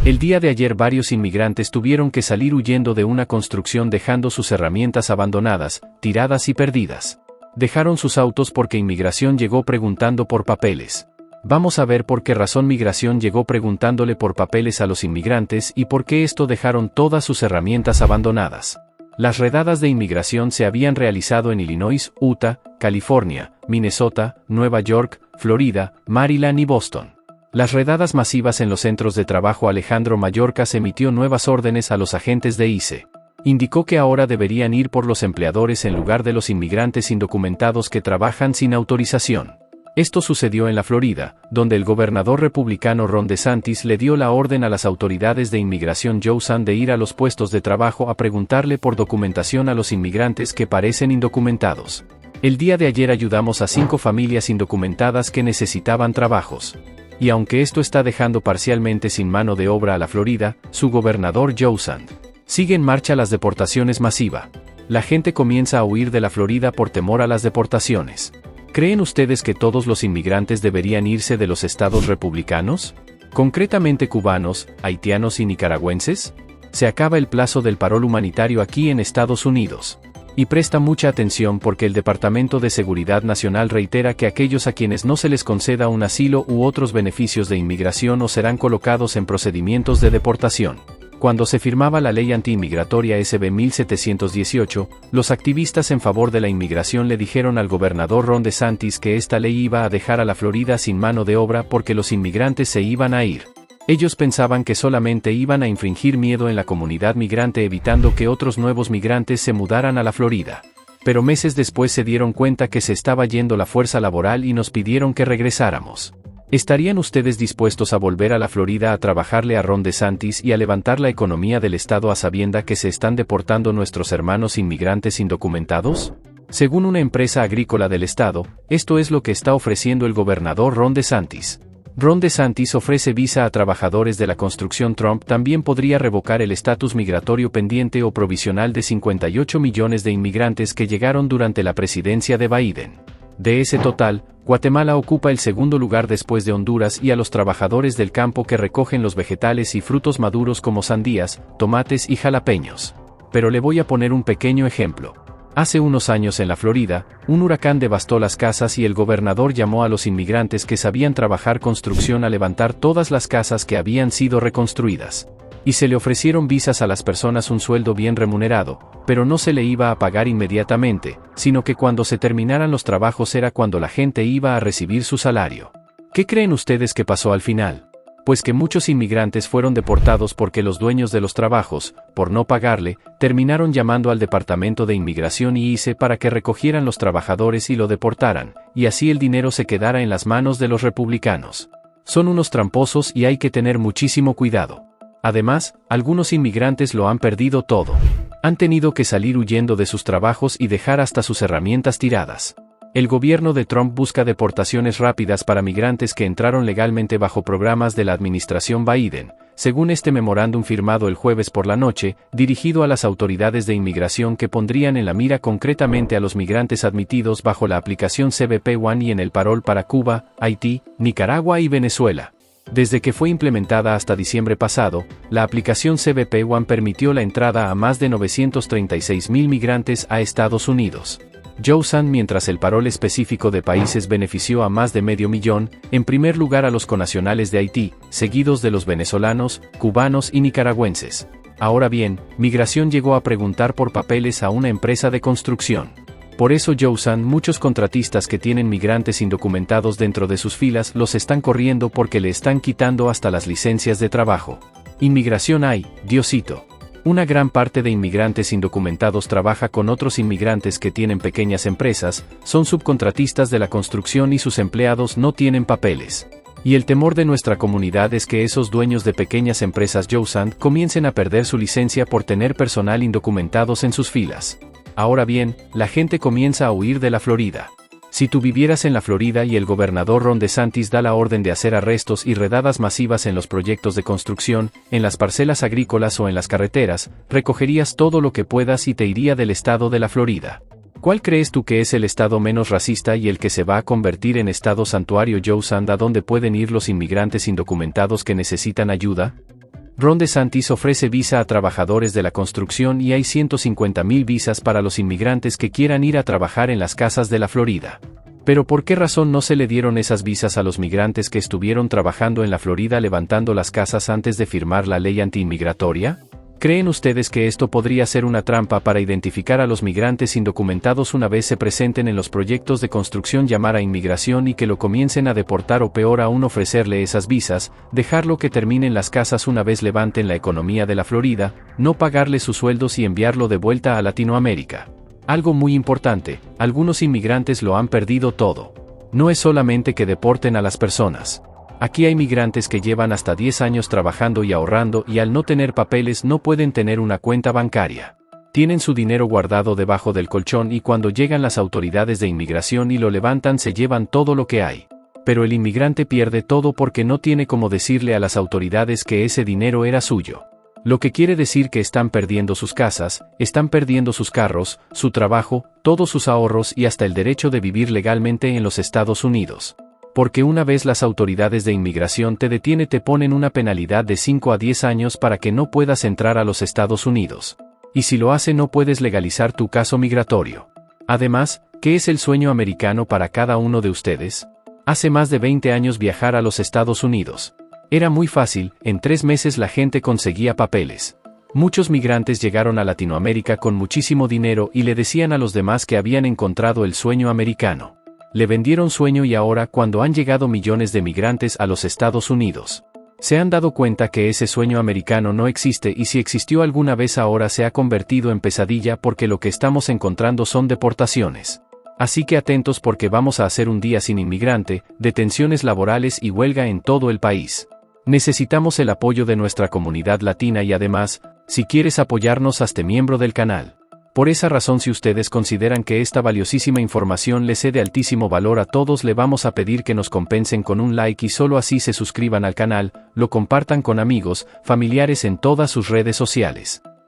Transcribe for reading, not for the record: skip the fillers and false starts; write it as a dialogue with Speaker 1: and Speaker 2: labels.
Speaker 1: El día de ayer varios inmigrantes tuvieron que salir huyendo de una construcción dejando sus herramientas abandonadas, tiradas y perdidas. Dejaron sus autos porque inmigración llegó preguntando por papeles. Vamos a ver por qué razón migración llegó preguntándole por papeles a los inmigrantes y por qué esto dejaron todas sus herramientas abandonadas. Las redadas de inmigración se habían realizado en Illinois, Utah, California, Minnesota, Nueva York, Florida, Maryland y Boston. Las redadas masivas en los centros de trabajo. Alejandro Mayorkas emitió nuevas órdenes a los agentes de ICE. Indicó que ahora deberían ir por los empleadores en lugar de los inmigrantes indocumentados que trabajan sin autorización. Esto sucedió en la Florida, donde el gobernador republicano Ron DeSantis le dio la orden a las autoridades de inmigración Johnson de ir a los puestos de trabajo a preguntarle por documentación a los inmigrantes que parecen indocumentados. El día de ayer ayudamos a 5 familias indocumentadas que necesitaban trabajos. Y aunque esto está dejando parcialmente sin mano de obra a la Florida, su gobernador Joe Sand sigue en marcha las deportaciones masivas. La gente comienza a huir de la Florida por temor a las deportaciones. ¿Creen ustedes que todos los inmigrantes deberían irse de los estados republicanos? Concretamente cubanos, haitianos y nicaragüenses. Se acaba el plazo del parol humanitario aquí en Estados Unidos. Y presta mucha atención porque el Departamento de Seguridad Nacional reitera que aquellos a quienes no se les conceda un asilo u otros beneficios de inmigración o serán colocados en procedimientos de deportación. Cuando se firmaba la ley antiinmigratoria SB 1718, los activistas en favor de la inmigración le dijeron al gobernador Ron DeSantis que esta ley iba a dejar a la Florida sin mano de obra porque los inmigrantes se iban a ir. Ellos pensaban que solamente iban a infringir miedo en la comunidad migrante evitando que otros nuevos migrantes se mudaran a la Florida. Pero meses después se dieron cuenta que se estaba yendo la fuerza laboral y nos pidieron que regresáramos. ¿Estarían ustedes dispuestos a volver a la Florida a trabajarle a Ron DeSantis y a levantar la economía del estado a sabienda que se están deportando nuestros hermanos inmigrantes indocumentados? Según una empresa agrícola del estado, esto es lo que está ofreciendo el gobernador Ron DeSantis. Ron DeSantis ofrece visa a trabajadores de la construcción. Trump también podría revocar el estatus migratorio pendiente o provisional de 58 millones de inmigrantes que llegaron durante la presidencia de Biden. De ese total, Guatemala ocupa el segundo lugar después de Honduras y a los trabajadores del campo que recogen los vegetales y frutos maduros como sandías, tomates y jalapeños. Pero le voy a poner un pequeño ejemplo. Hace unos años en la Florida, un huracán devastó las casas y el gobernador llamó a los inmigrantes que sabían trabajar construcción a levantar todas las casas que habían sido reconstruidas. Y se le ofrecieron visas a las personas, un sueldo bien remunerado, pero no se le iba a pagar inmediatamente, sino que cuando se terminaran los trabajos era cuando la gente iba a recibir su salario. ¿Qué creen ustedes que pasó al final? Pues que muchos inmigrantes fueron deportados porque los dueños de los trabajos, por no pagarle, terminaron llamando al Departamento de Inmigración y ICE para que recogieran los trabajadores y lo deportaran, y así el dinero se quedara en las manos de los republicanos. Son unos tramposos y hay que tener muchísimo cuidado. Además, algunos inmigrantes lo han perdido todo. Han tenido que salir huyendo de sus trabajos y dejar hasta sus herramientas tiradas. El gobierno de Trump busca deportaciones rápidas para migrantes que entraron legalmente bajo programas de la administración Biden, según este memorándum firmado el jueves por la noche, dirigido a las autoridades de inmigración que pondrían en la mira concretamente a los migrantes admitidos bajo la aplicación CBP One y en el parol para Cuba, Haití, Nicaragua y Venezuela. Desde que fue implementada hasta diciembre pasado, la aplicación CBP One permitió la entrada a más de 936,000 migrantes a Estados Unidos. Joe Sand, mientras el parol específico de países benefició a más de 500,000, en primer lugar a los connacionales de Haití, seguidos de los venezolanos, cubanos y nicaragüenses. Ahora bien, migración llegó a preguntar por papeles a una empresa de construcción. Por eso Joe Sand, muchos contratistas que tienen migrantes indocumentados dentro de sus filas los están corriendo porque le están quitando hasta las licencias de trabajo. Inmigración hay, Diosito. Una gran parte de inmigrantes indocumentados trabaja con otros inmigrantes que tienen pequeñas empresas, son subcontratistas de la construcción y sus empleados no tienen papeles. Y el temor de nuestra comunidad es que esos dueños de pequeñas empresas Joe Sand comiencen a perder su licencia por tener personal indocumentados en sus filas. Ahora bien, la gente comienza a huir de la Florida. Si tú vivieras en la Florida y el gobernador Ron DeSantis da la orden de hacer arrestos y redadas masivas en los proyectos de construcción, en las parcelas agrícolas o en las carreteras, recogerías todo lo que puedas y te iría del estado de la Florida. ¿Cuál crees tú que es el estado menos racista y el que se va a convertir en estado santuario Joe Sand, a donde pueden ir los inmigrantes indocumentados que necesitan ayuda? Ron DeSantis ofrece visa a trabajadores de la construcción y hay 150,000 visas para los inmigrantes que quieran ir a trabajar en las casas de la Florida. Pero ¿por qué razón no se le dieron esas visas a los migrantes que estuvieron trabajando en la Florida levantando las casas antes de firmar la ley antiinmigratoria? ¿Creen ustedes que esto podría ser una trampa para identificar a los migrantes indocumentados una vez se presenten en los proyectos de construcción, llamar a inmigración y que lo comiencen a deportar, o peor aún ofrecerle esas visas, dejarlo que termine en las casas una vez levanten la economía de la Florida, no pagarle sus sueldos y enviarlo de vuelta a Latinoamérica? Algo muy importante, algunos inmigrantes lo han perdido todo. No es solamente que deporten a las personas. Aquí hay migrantes que llevan hasta 10 años trabajando y ahorrando y al no tener papeles no pueden tener una cuenta bancaria. Tienen su dinero guardado debajo del colchón y cuando llegan las autoridades de inmigración y lo levantan se llevan todo lo que hay. Pero el inmigrante pierde todo porque no tiene cómo decirle a las autoridades que ese dinero era suyo. Lo que quiere decir que están perdiendo sus casas, están perdiendo sus carros, su trabajo, todos sus ahorros y hasta el derecho de vivir legalmente en los Estados Unidos. Porque una vez las autoridades de inmigración te detienen, te ponen una penalidad de 5 a 10 años para que no puedas entrar a los Estados Unidos. Y si lo hace no puedes legalizar tu caso migratorio. Además, ¿qué es el sueño americano para cada uno de ustedes? Hace más de 20 años viajar a los Estados Unidos. Era muy fácil, en 3 meses la gente conseguía papeles. Muchos migrantes llegaron a Latinoamérica con muchísimo dinero y le decían a los demás que habían encontrado el sueño americano. Le vendieron sueño y ahora cuando han llegado millones de migrantes a los Estados Unidos, se han dado cuenta que ese sueño americano no existe y si existió alguna vez ahora se ha convertido en pesadilla porque lo que estamos encontrando son deportaciones. Así que atentos porque vamos a hacer un día sin inmigrante, detenciones laborales y huelga en todo el país. Necesitamos el apoyo de nuestra comunidad latina y además, si quieres apoyarnos, hazte miembro del canal. Por esa razón, si ustedes consideran que esta valiosísima información les es de altísimo valor a todos, le vamos a pedir que nos compensen con un like y solo así se suscriban al canal, lo compartan con amigos, familiares en todas sus redes sociales.